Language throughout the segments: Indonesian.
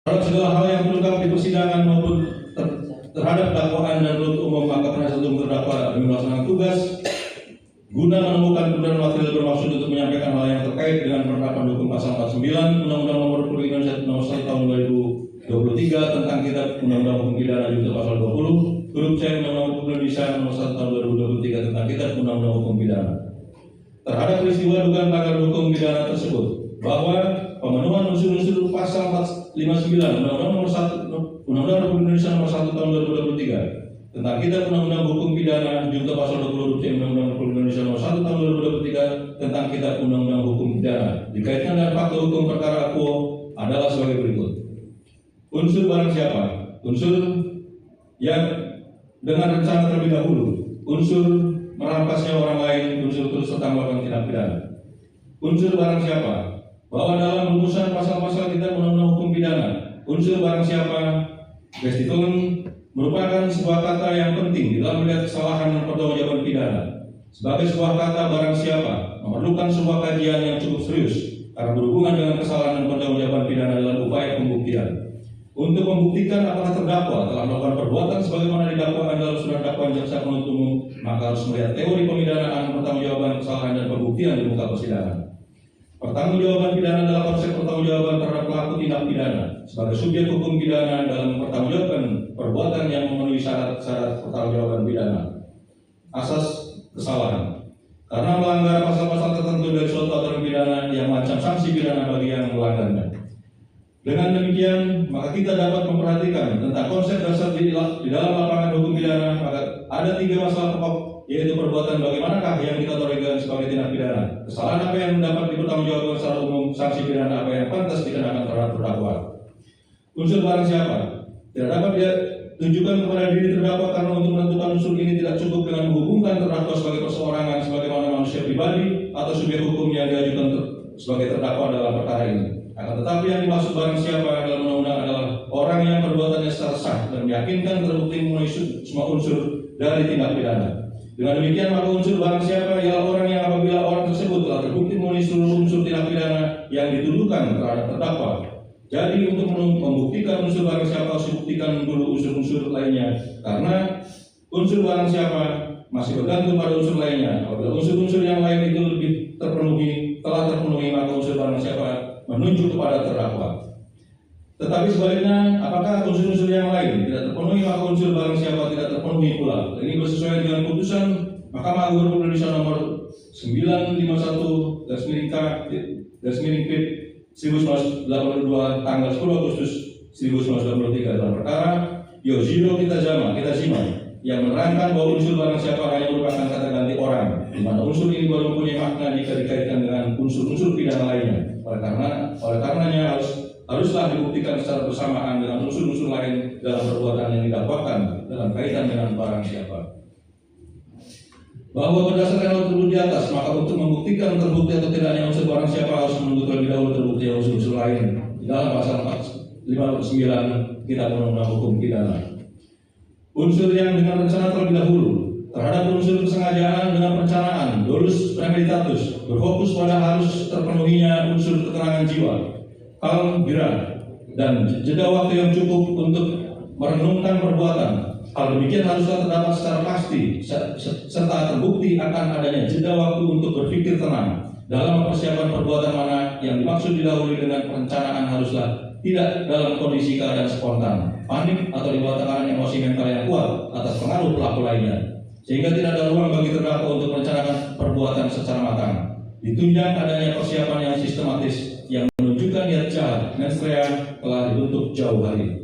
Terhadap segala hal yang terungkap di persidangan maupun terhadap dakwaan dan penuntut umum, maka penasihat hukum terdakwa demi melaksanakan tugas guna menemukan kebenaran material bermaksud untuk menyampaikan hal yang terkait dengan penerapan hukum pasal 49 Undang-Undang Nomor 20 Indonesia Nomor 1 Tahun 2023 tentang Kitab Undang-Undang Hukum Pidana junto pasal 20 huruf C Undang-Undang Hukum Indonesia Nomor 1 Tahun 2023 tentang Kitab Undang-Undang Hukum Pidana. Terhadap peristiwa dugaan pelanggaran hukum pidana tersebut, bahwa pemenuhan unsur-unsur pasal 459 Undang-Undang Nomor 1 Undang-Undang Republik Indonesia Nomor 1 Tahun 2023 tentang Kitab Undang-Undang Hukum Pidana junto pasal 20 C Undang-Undang Republik Indonesia Nomor 1 Tahun 2023 tentang Kitab Undang-Undang Hukum Pidana dikaitkan dengan fakta hukum perkara quo adalah sebagai berikut. Unsur barang siapa? Unsur yang dengan rencana terlebih dahulu, unsur merampasnya orang lain, unsur turut serta melakukan tindak pidana. Unsur barang siapa? Bahwa dalam rumusan pasal-pasal Kitab Undang-Undang Hukum Pidana, unsur barang siapa restituen merupakan sebuah kata yang penting di dalam melihat kesalahan dan pertanggungjawaban pidana. Sebagai sebuah kata barang siapa memerlukan sebuah kajian yang cukup serius karena berhubungan dengan kesalahan dan pertanggungjawaban pidana dalam upaya pembuktian. Untuk membuktikan apakah terdakwa telah melakukan perbuatan sebagaimana didakwakan dalam surat dakwaan jaksa penuntut umum, maka harus melihat teori pemidanaan, pertanggungjawaban kesalahan dan pembuktian di muka persidangan. Pertanggungjawaban pidana adalah konsep pertanggungjawaban terhadap pelaku tindak pidana sebagai subjek hukum pidana dalam mempertanggungjawabkan perbuatan yang memenuhi syarat-syarat pertanggungjawaban pidana. Asas kesalahan karena melanggar pasal-pasal tertentu dari suatu aturan pidana yang mengancam sanksi pidana bagi yang melanggarnya. Dengan demikian, maka kita dapat memperhatikan tentang konsep dasar di dalam lapangan hukum pidana. Maka ada 3 masalah pokok, yaitu perbuatan bagaimanakah yang dikategorikan sebagai tindak pidana, kesalahan apa yang dapat dipertanggungjawabkan secara umum, sanksi pidana apa yang pantas dikenakan terhadap terdakwa. Unsur barang siapa? Tidak dapat dia tunjukkan kepada diri terdakwa karena untuk menentukan unsur ini tidak cukup dengan menghubungkan terdakwa sebagai perseorangan sebagaimana manusia pribadi atau subjek hukum yang diajukan sebagai terdakwa dalam perkara ini. Akan tetapi yang dimaksud barang siapa dalam undang-undang adalah orang yang perbuatannya secara sah dan meyakinkan terbukti memenuhi semua unsur dari tindak pidana. Dengan demikian maka unsur barang siapa ialah orang yang apabila orang tersebut telah terbukti memenuhi seluruh unsur tindak pidana yang dituduhkan terhadap terdakwa. Jadi untuk membuktikan unsur barang siapa harus dibuktikan dulu unsur-unsur lainnya, karena unsur barang siapa masih bergantung pada unsur lainnya. Apabila unsur-unsur yang lain itu lebih telah terpenuhi, maka unsur barang siapa menunjuk kepada terdakwa. Tetapi sebaliknya, apakah unsur-unsur yang lain tidak terpenuhi, maka unsur barang siapa tidak terpenuhi pula. Ini bersesuaian dengan putusan Mahkamah Agung Republik Indonesia Nomor 951/1982 tanggal 10 Agustus 1983 dalam perkara Yoshiro Kitazima yang menerangkan bahwa unsur barang siapa hanya merupakan kata ganti orang, di mana unsur ini baru mempunyai makna jika dikaitkan dengan unsur-unsur pidana lainnya. Oleh karenanya haruslah dibuktikan secara bersamaan dengan unsur-unsur lain dalam perbuatan yang didakwakan dalam kaitan dengan barang siapa. Bahwa berdasarkan hal tersebut di atas, maka untuk membuktikan terbukti atau tidaknya unsur barang siapa harus menunggu terlebih dahulu terbukti unsur-unsur lain di dalam pasal 459 Kitab Undang-Undang Hukum Pidana. Unsur yang dengan rencana terlebih dahulu terhadap unsur kesengajaan dengan perencanaan, dolus premeditatus, berfokus pada harus terpenuhinya unsur keterangan jiwa, kalm bira, dan jeda waktu yang cukup untuk merenungkan perbuatan. Hal demikian haruslah terdapat secara pasti serta terbukti akan adanya jeda waktu untuk berpikir tenang dalam mempersiapkan perbuatan mana yang dimaksud didahului dengan perencanaan. Haruslah tidak dalam kondisi keadaan spontan, panik atau dibawa tekanan emosi mental yang kuat atas pengaruh pelaku lainnya, sehingga tidak ada ruang bagi terdakwa untuk merencanakan perbuatan secara matang. Ditunjang adanya persiapan yang sistematis yang menunjukkan niat jahat mens rea telah dibentuk jauh hari.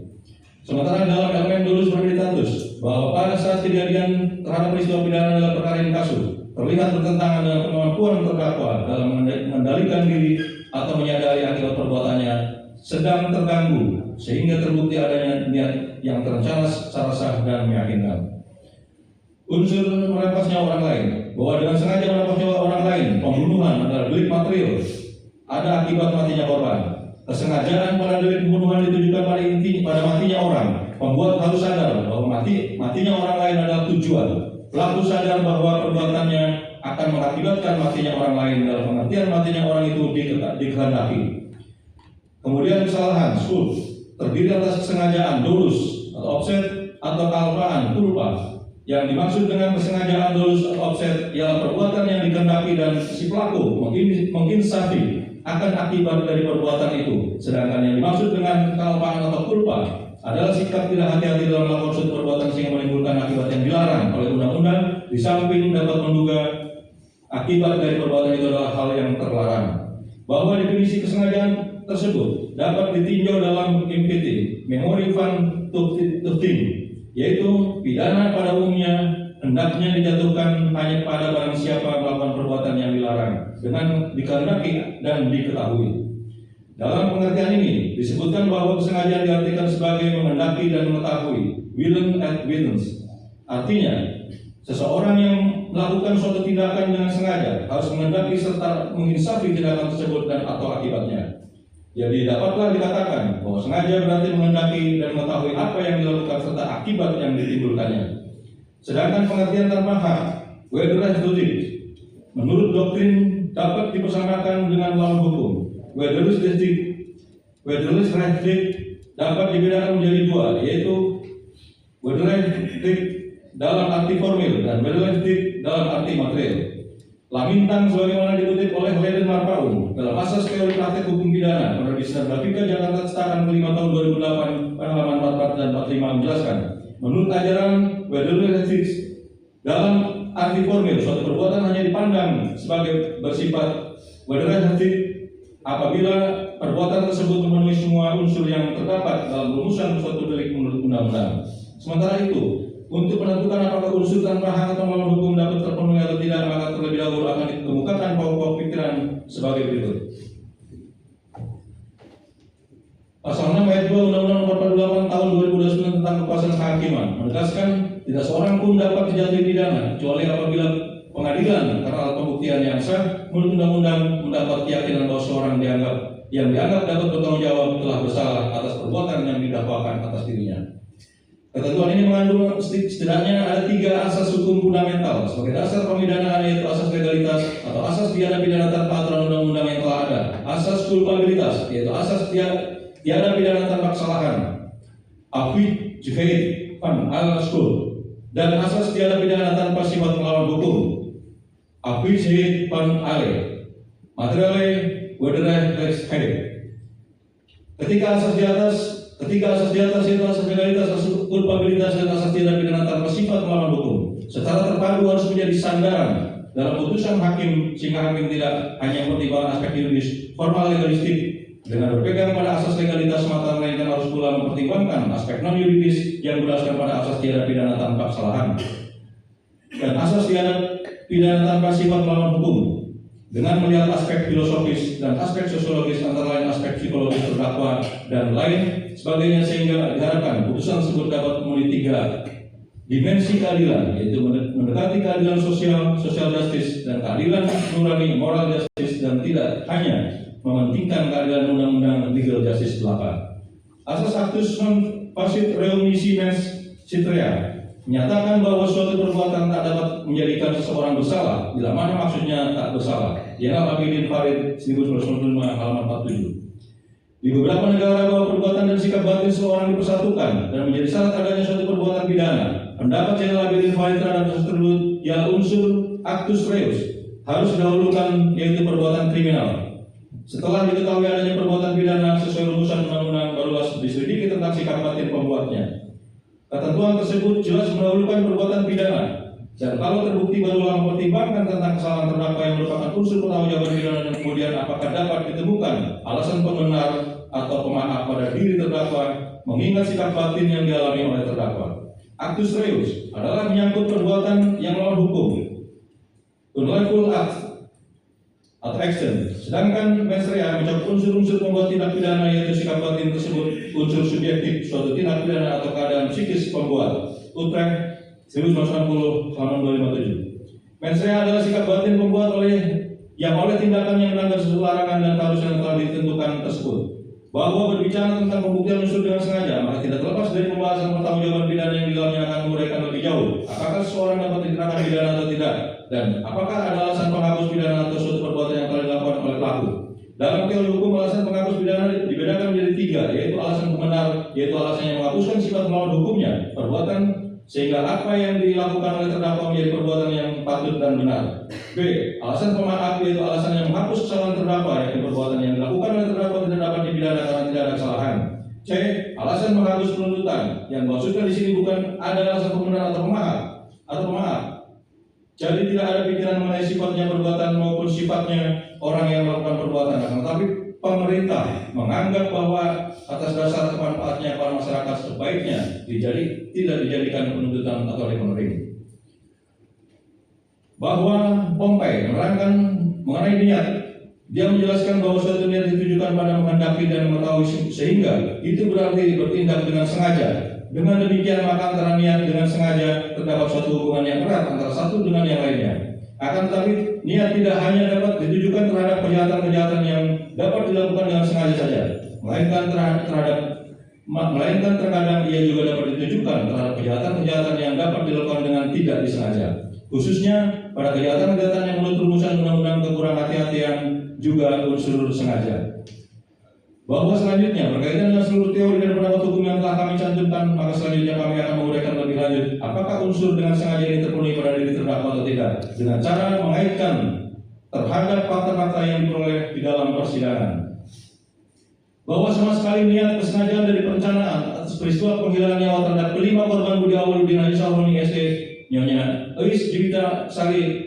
Sementara dalam elemen dolus premeditatus bahwa pada saat kejadian terhadap peristiwa pidana dalam perkara ini kasus terlihat bertentangan dengan kemampuan terdakwa dalam mengendalikan diri atau menyadari akibat perbuatannya sedang terganggu sehingga terbukti adanya niat yang terencana secara sah dan meyakinkan. Unsur merampasnya orang lain, bahwa dengan sengaja merampasnya orang lain, pembunuhan adalah delik material, ada akibat matinya korban. Kesengajaan pada delik pembunuhan ditujukan pada matinya orang. Pembuat harus sadar bahwa matinya orang lain adalah tujuan. Pelaku sadar bahwa perbuatannya akan mengakibatkan matinya orang lain dalam pengertian matinya orang itu dikehendaki. Kemudian kesalahan, terdiri atas kesengajaan dolus atau offset atau kealpaan pulpa. Yang dimaksud dengan kesengajaan dolus atau offset ialah perbuatan yang dikehendaki dan si pelaku menginsafi akan akibat dari perbuatan itu. Sedangkan yang dimaksud dengan kealpaan atau pulpa adalah sikap tidak hati-hati dalam melakukan suatu perbuatan sehingga menimbulkan akibat yang dilarang oleh undang-undang, di samping dapat menduga akibat dari perbuatan itu adalah hal yang terlarang. Bahwa definisi kesengajaan tersebut dapat ditinjau dalam impeting memori van Tuchting, yaitu pidana pada umumnya hendaknya dijatuhkan hanya pada barang siapa melakukan perbuatan yang dilarang dengan dikehendaki dan diketahui. Dalam pengertian ini disebutkan bahwa kesengajaan diartikan sebagai menghendaki dan mengetahui, willing and witness. Artinya, seseorang yang melakukan suatu tindakan dengan sengaja harus menghendaki serta menginsafi tindakan tersebut dan atau akibatnya. Jadi dapatlah dikatakan bahwa sengaja berarti menghendaki dan mengetahui apa yang dilakukan serta akibat yang ditimbulkannya. Sedangkan pengertian tanpa hak, whether to it, menurut doktrin dapat dipersamakan dengan lawan hukum. Whether dapat dibedakan menjadi dua, yaitu whether dalam arti formil dan whether dalam arti material. Lamintang sebagaimana dikutip oleh Leiden Marpaung dalam asas teori praktek hukum pidana Penerbit Sinar Grafika Jakarta Cetakan ke-5 tahun 2008 pada halaman 44 dan 45 menjelaskan, menurut ajaran whether dalam arti formil suatu perbuatan hanya dipandang sebagai bersifat whether apabila perbuatan tersebut memenuhi semua unsur yang terdapat dalam rumusan suatu delik menurut undang-undang. Sementara itu, untuk menentukan apakah unsur tanpa hak atau melawan hukum dapat terpenuhi atau tidak, maka terlebih dahulu akan dikemukakan pokok pikiran sebagai berikut. Pasal 6 ayat 2 Undang-Undang Nomor 48 Tahun 2029 tentang kekuasaan kehakiman menegaskan tidak seorang pun dapat dijatuhi pidana kecuali apabila pengadilan karena alat pembuktian yang sah menurut undang-undang mendapat keyakinan bahwa seorang yang dianggap dapat bertanggung jawab telah bersalah atas perbuatan yang didakwakan atas dirinya. Ketentuan ini mengandung setidaknya ada 3 asas hukum fundamental sebagai dasar pemidanaan, yaitu asas legalitas atau asas tiada pidana tanpa aturan undang-undang yang telah ada, asas kulpabilitas yaitu asas tiada pidana tanpa kesalahan, afid jihad van al skul, dan asas tiada pidana tanpa sifat melawan hukum, afid jihad van ale materiale wedere lex head. Ketiga asas di atas yaitu asas legalitas, asas kulpabilitas, dan asas tidak pidana tanpa sifat melawan hukum secara terpadu harus menjadi sandaran dalam putusan hakim, sehingga hakim tidak hanya mempertimbangkan aspek yuridis formal legalistik dengan berpegang pada asas legalitas semata, melainkan harus pula mempertimbangkan aspek non yuridis yang berdasarkan pada asas tiada pidana tanpa kesalahan dan asas tiada pidana tanpa sifat melawan hukum, dengan melihat aspek filosofis dan aspek sosiologis antara lain aspek psikologis terdakwa dan lain sebagainya, sehingga diharapkan putusan tersebut dapat memenuhi 3 dimensi keadilan, yaitu mendekati keadilan sosial justice, dan keadilan mengurangi moral justice, dan tidak hanya mementingkan keadilan undang-undang legal justice belaka. Asas actus non facit reunisi mens citrea menyatakan bahwa suatu perbuatan tak dapat menjadikan seseorang bersalah bila mana maksudnya tak bersalah. Yenal Abidin Farid 1995 halaman 47. Di beberapa negara bahwa perbuatan dan sikap batin seseorang dipersatukan dan menjadi syarat adanya suatu perbuatan pidana. Pendapat Yenal Abidin Farid terhadap kasus tersebut ialah unsur actus reus harus didahulukan, yaitu perbuatan kriminal. Setelah diketahui adanya perbuatan pidana sesuai rumusan undang-undang, barulah diselidiki tentang sikap batin pembuatnya. Ketentuan tersebut jelas mendahulukan perbuatan pidana, dan kalau terbukti barulah mempertimbangkan tentang kesalahan terdakwa yang merupakan unsur pertanggungjawaban pidana, dan kemudian apakah dapat ditemukan alasan pembenar atau pemaaf pada diri terdakwa mengingat sikap batin yang dialami oleh terdakwa. Actus reus adalah menyangkut perbuatan yang melawan hukum, unlawful act atau action. Sedangkan mens rea mencakup unsur-unsur pembuat tindak pidana, yaitu sikap batin tersebut, unsur subjektif suatu tindak pidana atau keadaan psikis pembuat. Utrecht 1960 halaman 257. Mens rea adalah sikap batin pembuat oleh tindakan yang melanggar sesuatu larangan dan keharusan yang telah ditentukan tersebut. Bahwa berbicara tentang pembuktian unsur dengan sengaja, maka tidak terlepas dari pembahasan pertanggungjawaban pidana yang di dalamnya akan menguraikan lebih jauh apakah seseorang dapat dikenakan pidana atau tidak, dan apakah ada alasan penghapus pidana atau suatu perbuatan yang telah dilakukan oleh pelaku. Dalam teori hukum, alasan penghapus pidana dibedakan menjadi 3, yaitu alasan pembenar, yaitu alasan yang menghapuskan sifat melawan hukumnya, perbuatan, sehingga apa yang dilakukan oleh terdakwa menjadi perbuatan yang patut dan benar. B. Alasan pemaaf, yaitu alasan yang menghapus kesalahan terdakwa, yaitu perbuatan yang dilakukan oleh terdakwa tidak dapat dipidana karena tidak ada kesalahan. C. Alasan menghapus penuntutan, yang maksudnya di sini bukan ada alasan pembenar atau pemaaf. Jadi tidak ada pikiran mengenai sifatnya perbuatan maupun sifatnya orang yang melakukan perbuatan, tetapi pemerintah menganggap bahwa atas dasar kemanfaatnya para masyarakat sebaiknya tidak dijadikan penuntutan atau rekening. Bahwa Pompei menerangkan mengenai niat, dia menjelaskan bahwa suatu niat ditujukan pada menghendaki dan mengetahui sehingga itu berarti bertindak dengan sengaja. Dengan demikian maka antara niat dengan sengaja terdapat suatu hubungan yang erat antara satu dengan yang lainnya. Akan tetapi niat tidak hanya dapat ditujukan terhadap kejahatan-kejahatan yang dapat dilakukan dengan sengaja saja, melainkan terkadang ia juga dapat ditujukan terhadap kejahatan-kejahatan yang dapat dilakukan dengan tidak disengaja. Khususnya pada kejahatan-kejahatan yang menurut rumusan undang-undang kekurang hati-hatian juga unsur sengaja. Bahwa selanjutnya berkaitan dengan seluruh teori dan pendapat hukum yang telah kami cantumkan, maka selanjutnya kami akan menguraikan lebih lanjut apakah unsur dengan sengaja ini terpenuhi pada diri terdakwa atau tidak, dengan cara mengaitkan terhadap fakta-fakta yang diperoleh di dalam persidangan. Bahwa sama sekali niat kesengajaan dari perencanaan atas peristiwa penghilangan nyawa terhadap kelima korban Budi Awaludin Haji Sahroni SD, Nyonya Eis Juwita Sari,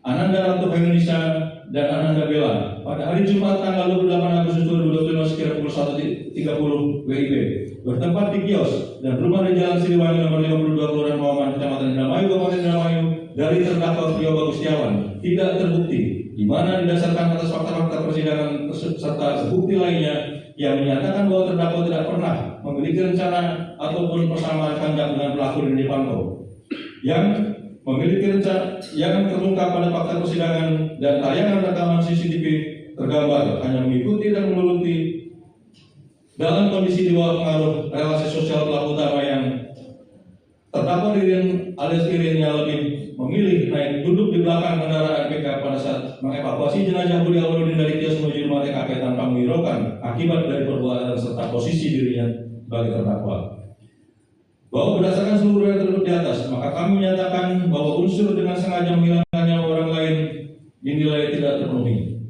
Ananda Ratu Indonesia, dan Ananda Bella pada hari Jumat tanggal 28 Agustus 2025 sekira pukul 1.30 WIB bertempat di kios dan rumah di Jalan Siliwangi nomor 52 Kelurahan Pawaman, Kecamatan Indramayu, Kabupaten Indramayu dari terdakwa Prio Bagus Setiawan tidak terbukti, di mana didasarkan atas fakta-fakta persidangan serta bukti lainnya yang menyatakan bahwa terdakwa tidak pernah memiliki rencana ataupun persamaan kehendak dengan pelaku Rini Panto yang memiliki rencana yang terungkap pada fakta persidangan dan tayangan rekaman CCTV tergambar hanya mengikuti dan menuruti dalam kondisi di bawah pengaruh relasi sosial pelaku utama yang terdakwa Ririn alias Irin yang lebih memilih naik duduk di belakang kendaraan PK pada saat mengevakuasi jenazah Budi Awaludin dari kios menuju rumah TKP tanpa menghiraukan akibat dari perbuatan serta posisi dirinya sebagai terdakwa. Bahwa berdasarkan seluruh yang tersebut di atas, maka kami menyatakan bahwa unsur dengan sengaja menghilangkan nyawa orang lain dinilai tidak terpenuhi.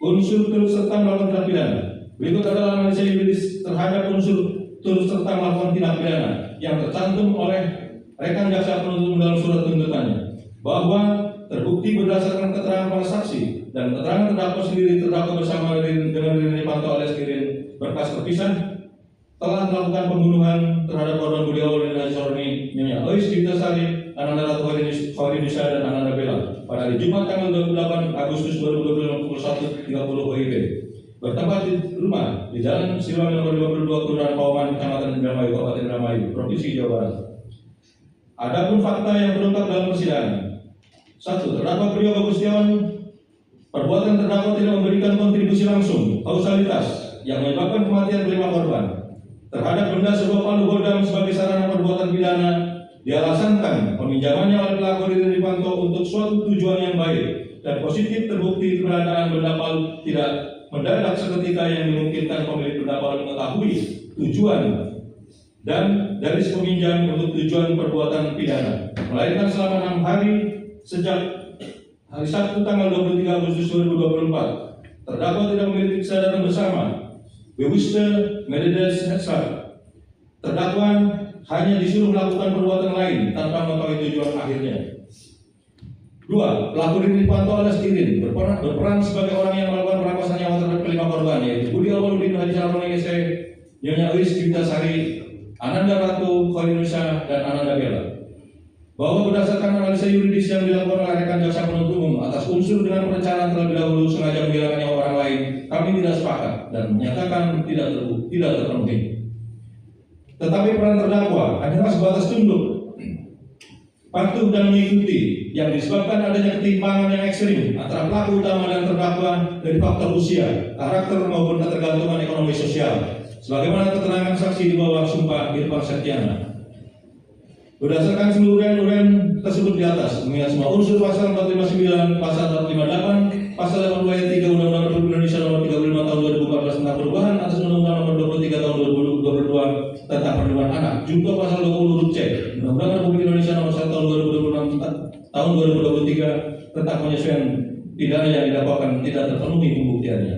Unsur turut serta melakukan tindak pidana. Berikut adalah analisa yuridis terhadap unsur turut serta melakukan tindak pidana yang tercantum oleh rekan jaksa penuntut dalam surat tuntutannya, bahwa terbukti berdasarkan keterangan para saksi dan keterangan terdakwa sendiri terdakwa bersama dengan Rini Panto alias Irin berkas terpisah telah melakukan pembunuhan terhadap korban Budi Awaludin Haji Sahroni, Nyonya Eis Juwita Sari, Ananda Ratu Indonesia, dan Ananda Bella pada hari Jumat tanggal 28 Agustus 2025 pukul 1.30 WIB bertempat di rumah di Jalan Siliwangi nomor 52 Kelurahan Pawaman, Kecamatan Indramayu, Kabupaten Indramayu, Provinsi Jawa Barat. Adapun fakta yang terungkap dalam persidangan. 1. Terdakwa Prio Bagus Setiawan, perbuatan terdakwa tidak memberikan kontribusi langsung kausalitas yang menyebabkan kematian kelima korban terhadap benda sebuah palu godam sebagai sarana perbuatan pidana dialasankan peminjamannya oleh pelaku Rini Panto untuk suatu tujuan yang baik dan positif terbukti keberadaan benda palu tidak mendadak seketika yang memungkinkan pemilik benda palu mengetahui tujuan dan dari peminjam untuk tujuan perbuatan pidana, melainkan selama 6 hari sejak hari Sabtu tanggal 23 Agustus 2024 terdakwa tidak memiliki kesadaran bersama. Bewusste Mededes Hetzler, terdakwa hanya disuruh melakukan perbuatan lain tanpa mengetahui tujuan akhirnya. 2. Pelaku Rini Panto alias Irin berperan sebagai orang yang melakukan perampasan nyawa terhadap kelima korban, yaitu Budi Awaludin Haji Sahroni SE, Nyonya Eis Juwita Sari, Ananda Ratu Indonesia, dan Ananda Bella. Bahwa berdasarkan analisa yuridis yang dilakukan oleh rekan jaksa penuntut umum atas unsur dengan perencanaan terlebih dahulu sengaja menghilangkan nyawa orang lain, kami tidak sepakat dan menyatakan tidak terpenuhi. Tetapi peran terdakwa hanyalah sebatas tunduk, patuh dan mengikuti yang disebabkan adanya ketimpangan yang ekstrim antara pelaku utama dan terdakwa dari faktor usia, karakter maupun ketergantungan ekonomi sosial, sebagaimana keterangan saksi di bawah sumpah Irfan Septiana. Berdasarkan seluruh uraian tersebut di atas, mengingat semua unsur pasal 459, pasal 458, Pasal 82 ayat 3 Undang-Undang Republik Indonesia Nomor 35 Tahun 2014 tentang perubahan atas Undang-Undang Nomor 23 Tahun 2022 tentang perlindungan anak. Junto pasal 20 huruf C Undang-Undang Republik Indonesia Nomor 1 Tahun 2026 tahun 2023 tentang penyesuaian pidana yang didakwakan tidak terpenuhi pembuktiannya.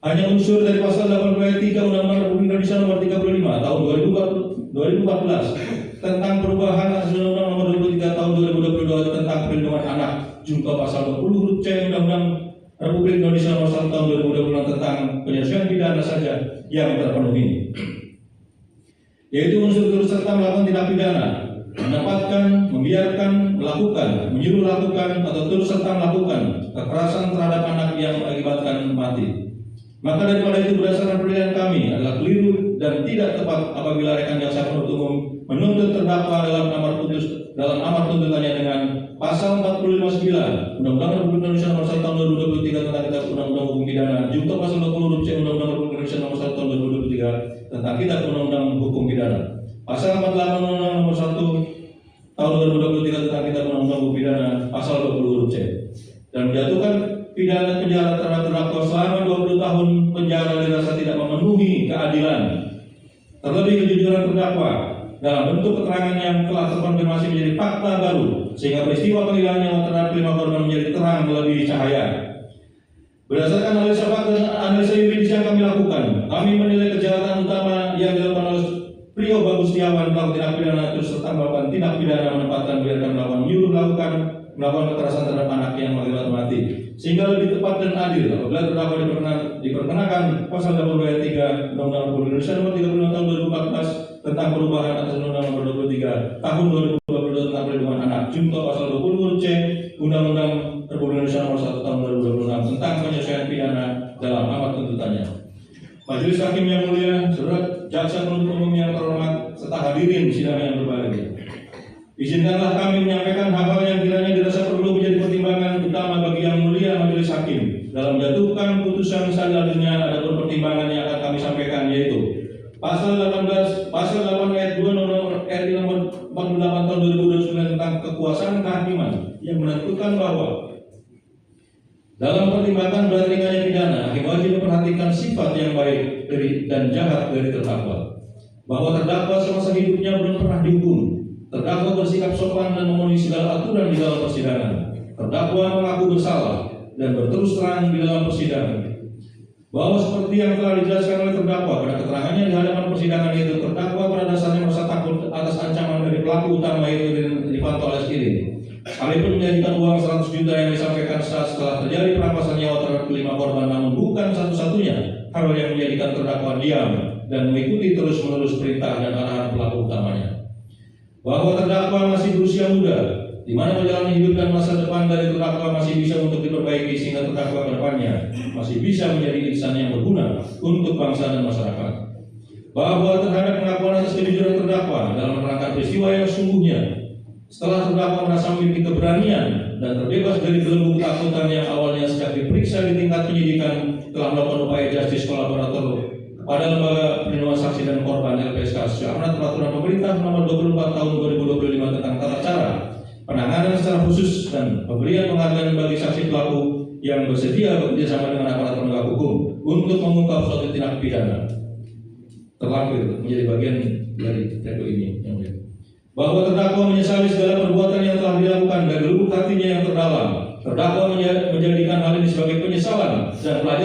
Hanya unsur dari pasal 82 ayat 3 Undang-Undang Republik Indonesia Nomor 35 Tahun 2014 tentang perubahan atas Undang-Undang Nomor 23 Tahun 2022 tentang perlindungan anak. Junto pasal 20 huruf C Undang-Undang Republik Indonesia Nomor 1 Tahun 2026 tentang penyesuaian pidana saja yang terpenuhi, yaitu unsur turut serta melakukan tindak pidana, mendapatkan, membiarkan, melakukan, menyuruh lakukan atau turut serta melakukan kekerasan terhadap anak yang mengakibatkan mati. Maka daripada itu berdasarkan penilaian kami adalah keliru dan tidak tepat apabila rekan jaksa penuntut umum menuntut terdakwa dalam amar tuntutannya dengan pasal 45(9) Undang-Undang Republik Indonesia Nomor 1 Tahun 2023 tentang kitab Undang-Undang Hukum Pidana, junto pasal 20 huruf C Undang-Undang Republik Indonesia Nomor 1 Tahun 2023 tentang kitab Undang-Undang Hukum Pidana, pasal 48 Undang-Undang Nomor 1 Tahun 2023 tentang kitab Undang-Undang Hukum Pidana, pasal 20 huruf C, dan menjatuhkan pidana penjara terhadap terdakwa selama 20 tahun penjara dirasa tidak memenuhi keadilan. Terlebih kejujuran terdakwa dalam bentuk keterangan yang telah terkonfirmasi menjadi fakta baru, sehingga peristiwa penghilangan nyawa terhadap 5 korban menjadi terang melebihi cahaya. Berdasarkan analisa fakta dan analisa yuridis yang kami lakukan, kami menilai kejahatan utama yang dilakukan oleh Prio Bagus Setiawan melakukan tindak pidana terus serta melakukan tindak pidana menempatkan, biarkan, melakukan, menyuruh, melakukan kekerasan terhadap anak yang mengakibatkan mati, sehingga lebih tepat dan adil apabila terdakwa diperkenakan pasal 82 ayat 3 Undang-Undang Republik Indonesia Nomor 35 Tahun 2014 tentang perubahan atas Undang-Undang Nomor 23 Tahun 2022 tentang perlindungan anak, junto pasal 20 huruf C Undang-Undang Republik Indonesia Nomor 1 Tahun 2026 tentang penyesuaian pidana dalam amar tuntutannya. Majelis Hakim yang mulia, saudara jaksa penuntut umum yang terhormat, serta hadirin sidang yang berbahagia. Izinkanlah kami menyampaikan hal-hal yang kiranya dirasa perlu menjadi pertimbangan utama bagi yang mulia Majelis Hakim dalam menjatuhkan putusan selanjutnya. Adapun pertimbangan yang akan kami sampaikan yaitu pasal 8 ayat 2 Nomor RI Nomor 48 Tahun 2029 tentang kekuasaan kehakiman yang menentukan bahwa dalam pertimbangan berat ringannya pidana, hakim wajib memperhatikan sifat yang baik dan jahat dari terdakwa, bahwa terdakwa semasa hidupnya belum pernah dihukum, terdakwa bersikap sopan dan memenuhi segala aturan di dalam persidangan, terdakwa mengaku bersalah dan berterus terang di dalam persidangan, bahwa seperti yang telah dijelaskan oleh terdakwa pada keterangannya di hadapan persidangan itu, terdakwa pada dasarnya merasa takut atas ancaman dari pelaku utama yaitu Rifanto alias Irin, sekalipun menjanjikan uang 100 juta yang disampaikan setelah terjadi perampasan nyawa terhadap 5 korban, namun bukan satu-satunya hal yang menjadikan terdakwa diam dan mengikuti terus-menerus perintah dan arahan pelaku utamanya. Bahwa terdakwa masih berusia muda, di mana perjalanan hidup dan masa depan dari terdakwa masih bisa untuk diperbaiki, sehingga terdakwa ke depannya masih bisa menjadi insan yang berguna untuk bangsa dan masyarakat. Bahwa terhadap pengakuan atas kejujuran terdakwa dalam rangka peristiwa yang sesungguhnya, setelah terdakwa merasa memiliki keberanian dan terbebas dari belenggu ketakutan yang awalnya sejak diperiksa di tingkat penyidikan telah melakukan upaya justice kolaborator kepada Lembaga Perlindungan Saksi dan Korban LPSK sesuai amanat peraturan pemerintah nomor 24 tahun 2025 tentang tata cara penanganan secara khusus dan pemberian penghargaan bagi saksi pelaku yang bersedia bekerjasama dengan aparat penegak hukum untuk mengungkap suatu tindak pidana terlampir menjadi bagian dari TPO ini. Bahwa terdakwa menyesali segala perbuatan yang telah dilakukan dari lubuk hatinya yang terdalam. Terdakwa menjadikan hal ini sebagai penyesalan dan pelajaran